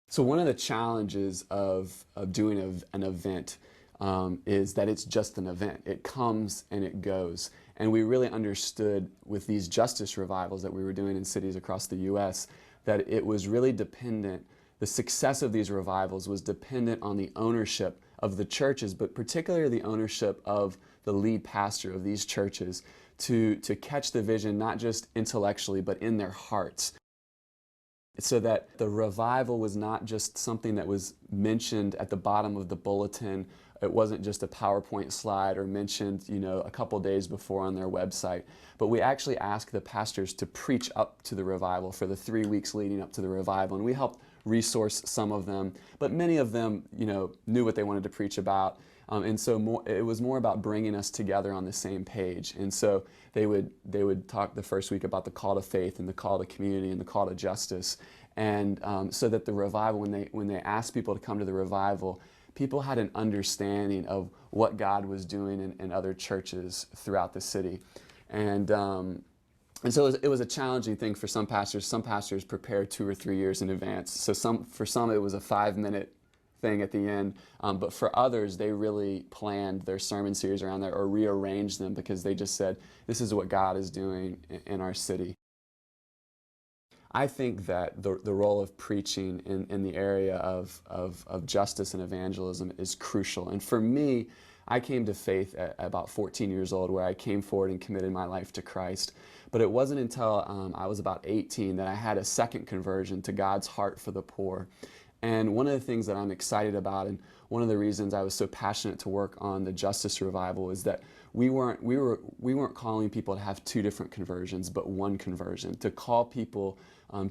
So one of the challenges of doing an event is that it's just an event. It comes and it goes. And we really understood with these justice revivals that we were doing in cities across the U.S. that it was really dependent, the success of these revivals was dependent on the ownership of the churches, but particularly the ownership of the lead pastor of these churches to catch the vision not just intellectually but in their hearts. So that the revival was not just something that was mentioned at the bottom of the bulletin. It wasn't just a PowerPoint slide or mentioned, a couple days before on their website. But we actually asked the pastors to preach up to the revival for the 3 weeks leading up to the revival. And we helped resource some of them. But many of them, knew what they wanted to preach about. And so it was more about bringing us together on the same page. And so they would talk the first week about the call to faith and the call to community and the call to justice. And so that the revival, when they asked people to come to the revival, people had an understanding of what God was doing in other churches throughout the city. And so it was a challenging thing for some pastors. Some pastors prepared 2 or 3 years in advance. So for some it was a 5-minute thing at the end, but for others they really planned their sermon series around that or rearranged them because they just said, this is what God is doing in our city. I think that the role of preaching in the area of justice and evangelism is crucial. And for me, I came to faith at about 14 years old, where I came forward and committed my life to Christ. But it wasn't until I was about 18 that I had a second conversion to God's heart for the poor. And one of the things that I'm excited about, and one of the reasons I was so passionate to work on the justice revival, is that we weren't calling people to have 2 different conversions, but one conversion, to call people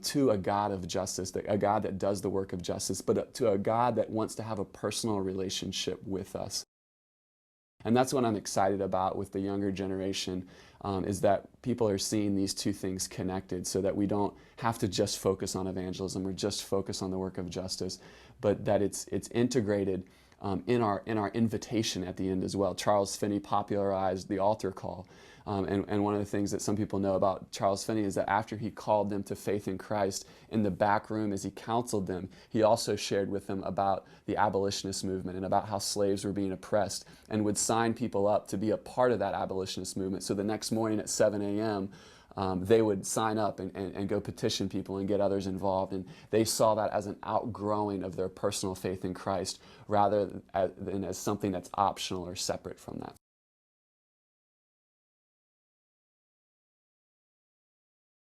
to a God of justice, a God that does the work of justice, but to a God that wants to have a personal relationship with us. And that's what I'm excited about with the younger generation, is that people are seeing these 2 things connected, so that we don't have to just focus on evangelism or just focus on the work of justice, but that it's integrated in our invitation at the end as well. Charles Finney popularized the altar call. And one of the things that some people know about Charles Finney is that after he called them to faith in Christ, in the back room as he counseled them, he also shared with them about the abolitionist movement and about how slaves were being oppressed, and would sign people up to be a part of that abolitionist movement. So the next morning at 7 a.m., they would sign up and go petition people and get others involved. And they saw that as an outgrowing of their personal faith in Christ rather than as something that's optional or separate from that.